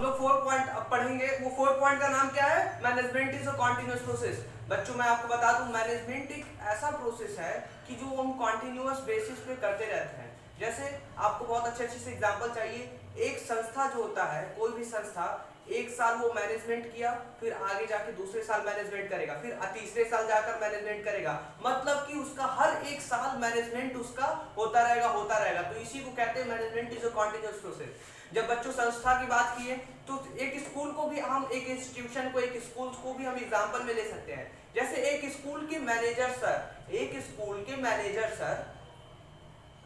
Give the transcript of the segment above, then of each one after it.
हम लोग 4 पॉइंट अब पढ़ेंगे। वो 4 पॉइंट का नाम क्या है? Management is a continuous process. बच्चों मैं आपको बता दूं, मैनेजमेंट एक ऐसा प्रोसेस है कि जो हम कॉन्टिन्यूअस बेसिस पे करते रहते हैं। जैसे आपको बहुत अच्छे अच्छे से एग्जांपल चाहिए। एक संस्था जो होता है, कोई भी संस्था, एक साल वो मैनेजमेंट किया, फिर आगे जाके दूसरे साल मैनेजमेंट करेगा, फिर तीसरे साल जाकर मैनेजमेंट करेगा। मतलब कि उसका हर एक साल मैनेजमेंट उसका होता रहेगा। तो इसी को कहते हैं management is a continuous process. जब बच्चों संस्था की बात किए तो एक स्कूल को भी हम, एक इंस्टीट्यूशन को, एक स्कूल को भी हम एग्जांपल में ले सकते हैं। जैसे एक स्कूल के मैनेजर सर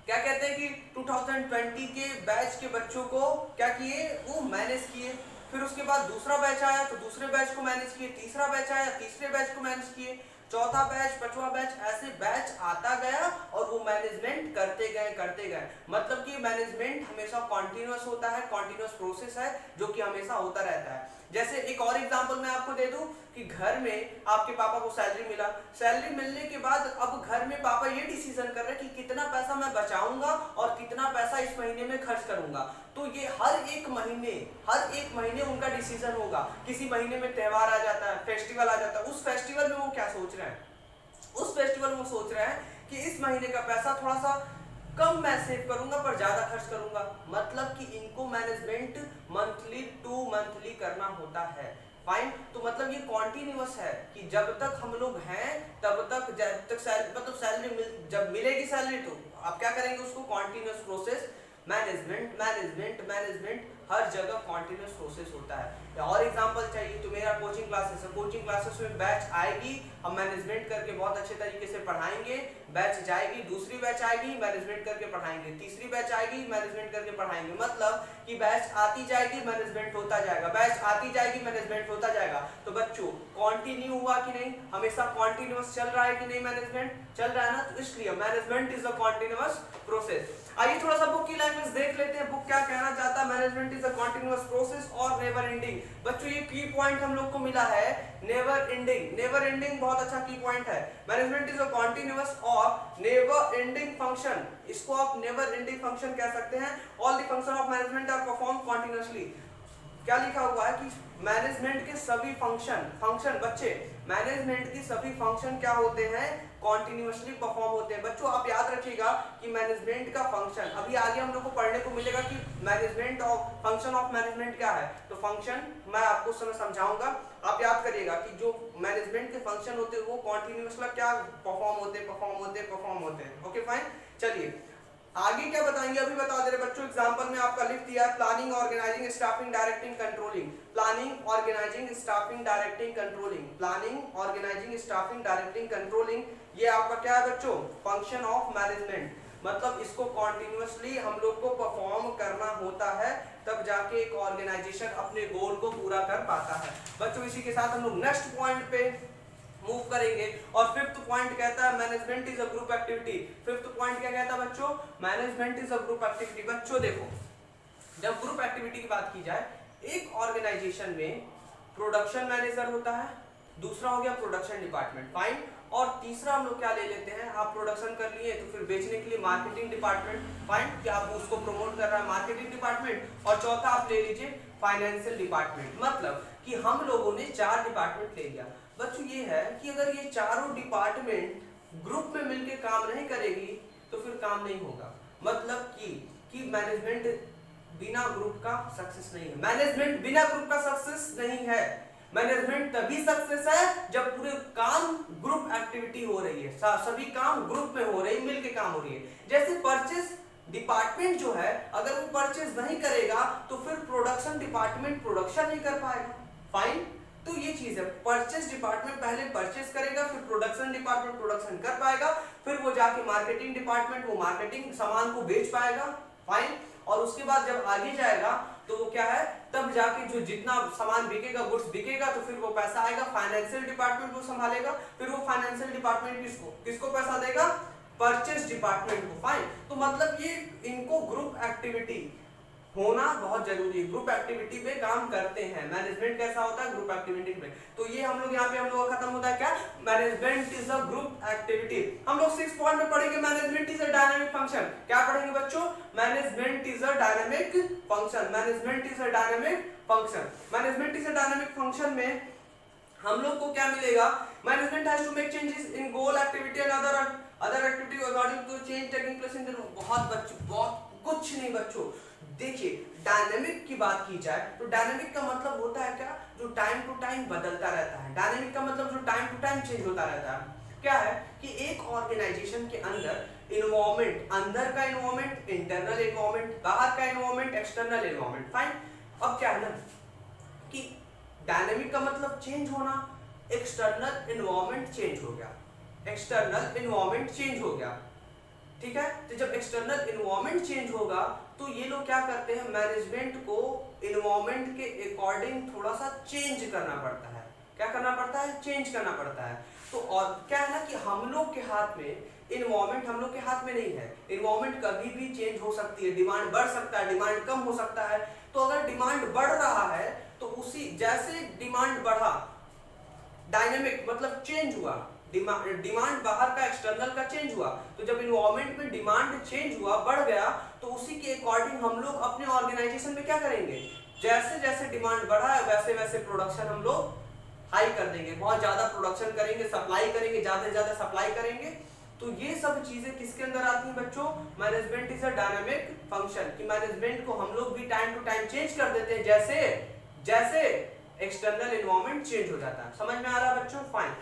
क्या कहते हैं कि 2020 के बैच के बच्चों को क्या किए? वो मैनेज किए। फिर उसके बाद दूसरा बैच आया तो दूसरे बैच को मैनेज किए, तीसरा बैच आया तीसरे बैच को मैनेज किए, चौथा बैच, पांचवा बैच, ऐसे बैच आता गया और वो मैनेजमेंट करते गए। मतलब कि मैनेजमेंट हमेशा कॉन्टिन्यूअस होता है, कॉन्टिन्यूअस प्रोसेस है जो कि हमेशा होता रहता है। जैसे एक और एग्जांपल मैं आपको दे दूं कि घर में आपके पापा को सैलरी मिला, सैलरी मिलने के बाद अब घर में पापा ये डिसीजन कर रहे हैं कि कितना पैसा मैं बचाऊंगा और कितना पैसा इस महीने में खर्च करूंगा। तो ये हर एक महीने उनका डिसीजन होगा। किसी महीने में त्योहार आ जाता है, फेस्टिवल आ जाता है, उस फेस्टिवल में वो क्या सोच रहे हैं? उस फेस्टिवल में सोच रहे हैं कि इस महीने का पैसा थोड़ा सा कम मैं सेव करूंगा पर ज्यादा खर्च करूंगा। मतलब कि इनको मैनेजमेंट मंथली टू मंथली करना होता है। फाइन। तो मतलब ये कॉन्टिन्यूअस है कि जब तक हम लोग हैं तब तक, जब तक मतलब सैलरी जब मिलेगी सैलरी तो आप क्या करेंगे? उसको कॉन्टिन्यूअस प्रोसेस, मैनेजमेंट हर जगह कॉन्टिन्यूअस प्रोसेस होता है। और एग्जांपल चाहिए तो मेरा कोचिंग क्लासेस है, कोचिंग क्लासेस में बैच आएगी, हम मैनेजमेंट करके बहुत अच्छे तरीके से पढ़ाएंगे, बैच जाएगी, दूसरी बैच आएगी, मैनेजमेंट करके पढ़ाएंगे, तीसरी बैच आएगी, मैनेजमेंट करके पढ़ाएंगे। मतलब कि बैच आती जाएगी, मैनेजमेंट होता जाएगा, बैच आती जाएगी, मैनेजमेंट होता जाएगा। तो बच्चों कंटिन्यू हुआ कि नहीं? हमेशा कंटिन्यूअस चल रहा है कि नहीं? मैनेजमेंट चल रहा है ना, तो इसलिए management is a continuous process. आइए थोड़ा सा बुक की लैंग्वेज देख लेते हैं, बुक क्या कहना चाहता है। Management is a continuous process और नेवर एंडिंग। बच्चों ये की पॉइंट हम लोग को मिला है, नेवर एंडिंग। नेवर एंडिंग बहुत अच्छा की पॉइंट है। मैनेजमेंट इज अ कंटिन्यूअस और नेवर एंडिंग फंक्शन, इसको आप नेवर एंडिंग फंक्शन कह सकते हैं। All the function of management are perform continuously. क्या लिखा हुआ है कि मैनेजमेंट के सभी फंक्शन बच्चे, मैनेजमेंट की सभी फंक्शन क्या होते हैं? कॉन्टिन्यूअसली परफॉर्म होते हैं। बच्चों आप याद रखिएगा कि मैनेजमेंट का फंक्शन, अभी आगे हम लोग को पढ़ने को मिलेगा कि management of function of management क्या है। तो फंक्शन मैं आपको समय समझाऊंगा, आप याद करिएगा कि जो मैनेजमेंट के फंक्शन होते हैं वो कॉन्टिन्यूअसली क्या परफॉर्म होते हैं। Okay fine. चलिए आगे क्या बताएंगे, अभी बता दे रहे बच्चों। एग्जांपल में आपका लिख दिया है planning, organizing, staffing, directing, controlling. Planning, organizing, staffing, directing, controlling. Planning, organizing, staffing, directing, controlling, ये आपका क्या है बच्चों? Function of management. मतलब इसको कॉन्टिन्यूअसली हम लोग को परफॉर्म करना होता है, तब जाके एक ऑर्गेनाइजेशन अपने गोल को पूरा कर पाता है। बच्चों इसी के साथ हम लोग नेक्स्ट पॉइंट पे मूव करेंगे। और फिफ्थ पॉइंट कहता है management is a group activity. Fifth point क्या कहता है बच्चों? Management is a group activity. बच्चों देखो, जब ग्रुप एक्टिविटी की बात की जाए, एक ऑर्गेनाइजेशन में प्रोडक्शन मैनेजर होता है, दूसरा हो गया प्रोडक्शन डिपार्टमेंट, फाइन। और तीसरा हम लोग क्या ले लेते हैं, आप प्रोडक्शन कर लिए तो फिर बेचने के लिए मार्केटिंग डिपार्टमेंट, फाइन, कि आप उसको प्रमोट कर रहा है मार्केटिंग डिपार्टमेंट। और चौथा आप ले लीजिए फाइनेंशियल डिपार्टमेंट। मतलब कि हम लोगों ने 4 डिपार्टमेंट ले लिया। बच्चों ये है कि अगर ये चारों डिपार्टमेंट ग्रुप में मिलकर काम नहीं करेगी तो फिर काम नहीं होगा। मतलब कि मैनेजमेंट बिना ग्रुप का सक्सेस नहीं है। मैनेजमेंट बिना ग्रुप का सक्सेस नहीं है। मैनेजमेंट तभी सक्सेस है जब पूरे काम ग्रुप एक्टिविटी हो रही है, सभी काम ग्रुप में हो रही है, मिलके काम हो रही है। जैसे परचेस डिपार्टमेंट जो है, अगर वो परचेस नहीं करेगा तो फिर प्रोडक्शन डिपार्टमेंट प्रोडक्शन नहीं कर पाएगा, फाइन। तो ये चीज है, परचेस डिपार्टमेंट पहले परचेस करेगा, फिर प्रोडक्शन डिपार्टमेंट प्रोडक्शन कर पाएगा, फिर वो जाके मार्केटिंग डिपार्टमेंट वो मार्केटिंग सामान को बेच पाएगा, फाइन। और उसके बाद जब आगे जाएगा तो वो क्या है, तब जाके जो जितना सामान बिकेगा, गुड्स बिकेगा, तो फिर वो पैसा आएगा, फाइनेंशियल डिपार्टमेंट वो संभालेगा, फिर वो फाइनेंशियल डिपार्टमेंट किसको पैसा देगा? परचेस डिपार्टमेंट को, फाइन। तो मतलब ये इनको ग्रुप एक्टिविटी होना बहुत जरूरी है। ग्रुप एक्टिविटी पे काम करते हैं, मैनेजमेंट कैसा होता है ग्रुप एक्टिविटी पे। तो ये हम लोग यहाँ पे हम लोग का खत्म होता है क्या, management is a group activity. हम लोग 6 पॉइंट में पढ़ेंगे management is a dynamic function. क्या पढ़ेंगे बच्चों, management is a dynamic function. Management is a dynamic function. Management is a dynamic function में हम लोग को क्या मिलेगा, management has to make changes in goal activity and other activity according to change taking place in the. बहुत बच्चों, बहुत कुछ नहीं बच्चों। देखिए डायनेमिक की बात की जाए तो डायनेमिक का मतलब होता है क्या, जो टाइम टू टाइम बदलता रहता है। डायनेमिक का मतलब जो टाइम टू टाइम चेंज होता रहता है। क्या है कि एक ऑर्गेनाइजेशन के अंदर इन्वायरमेंट, अंदर का इन्वायरमेंट, इंटरनल इन्वायरमेंट, बाहर का इन्वायरमेंट, एक्सटर्नल इन्वायरमेंट। फाइन। अब क्या है ना कि डायनेमिक का मतलब चेंज होना, एक्सटर्नल इन्वायरमेंट चेंज हो गया, एक्सटर्नल इन्वायरमेंट चेंज हो गया, ठीक है। तो जब एक्सटर्नल इन्वायरमेंट चेंज होगा तो ये लोग क्या करते हैं, मैनेजमेंट को इन्वायरमेंट के अकॉर्डिंग थोड़ा सा चेंज करना पड़ता है। क्या करना पड़ता है, चेंज करना पड़ता है। तो और क्या है ना कि हम लोग के हाथ में इन्वायरमेंट, हम लोग के हाथ में नहीं है। इन्वायरमेंट कभी भी चेंज हो सकती है, डिमांड बढ़ सकता है, डिमांड कम हो सकता है। तो अगर डिमांड बढ़ रहा है तो उसी जैसे डिमांड बढ़ा, डायनेमिक मतलब चेंज हुआ, डिमांड बाहर का एक्सटर्नल का चेंज हुआ, तो जब इन्वायरमेंट में डिमांड चेंज हुआ, बढ़ गया, तो उसी के अकॉर्डिंग हम लोग अपने ऑर्गेनाइजेशन में क्या करेंगे, जैसे जैसे डिमांड बढ़ा है वैसे वैसे प्रोडक्शन हम लोग हाई कर देंगे, बहुत ज्यादा प्रोडक्शन करेंगे, सप्लाई करेंगे, ज्यादा से ज्यादा सप्लाई करेंगे। तो ये सब चीजें किसके अंदर आती हैं बच्चों, management is a dynamic function. कि मैनेजमेंट को हम लोग भी टाइम टू टाइम चेंज कर देते हैं, जैसे जैसे एक्सटर्नल इन्वायरमेंट चेंज हो जाता है। समझ में आ रहा है बच्चों, फाइन।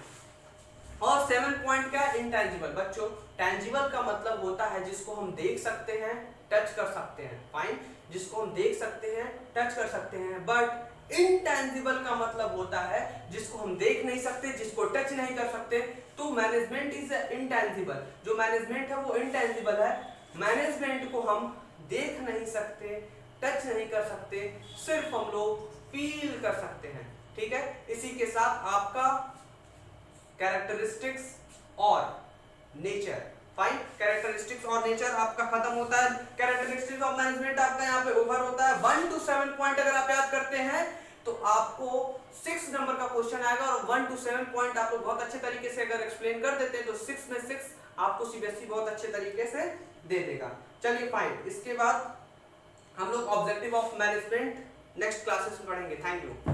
और 7 पॉइंट क्या है, इंटेंजिबल। बच्चों टेंजिबल का मतलब होता है जिसको हम देख सकते हैं, टच कर सकते हैं। फाइन, जिसको हम देख सकते हैं, टच कर सकते हैं। बट इनटेंजिबल का मतलब होता है जिसको हम देख नहीं सकते, जिसको टच नहीं कर सकते। तो मैनेजमेंट इज इनटेंजिबल। जो मैनेजमेंट है वो इनटेंजिबल है। मैनेजमेंट को हम देख नहीं सकते, टच नहीं कर सकते, सिर्फ हम लोग फील कर सकते हैं। ठीक है, इसी के साथ आपका कैरेक्टरिस्टिक्स और नेचर, फाइन, कैरेक्टरिस्टिक्स और नेचर आपका खत्म होता है। कैरेक्टरिस्टिक्स ऑफ मैनेजमेंट आपका यहाँ पे ओवर होता है। 1 to 7 पॉइंट अगर आप याद करते हैं तो आपको 6 नंबर का क्वेश्चन आएगा, और 1 to 7 पॉइंट आप लोग बहुत अच्छे तरीके से अगर एक्सप्लेन कर देते हैं तो 6 में 6 आपको सीबीएसई बहुत अच्छे तरीके से दे देगा। चलिए फाइन, इसके बाद हम लोग objective of management next classes में पढ़ेंगे। Thank you.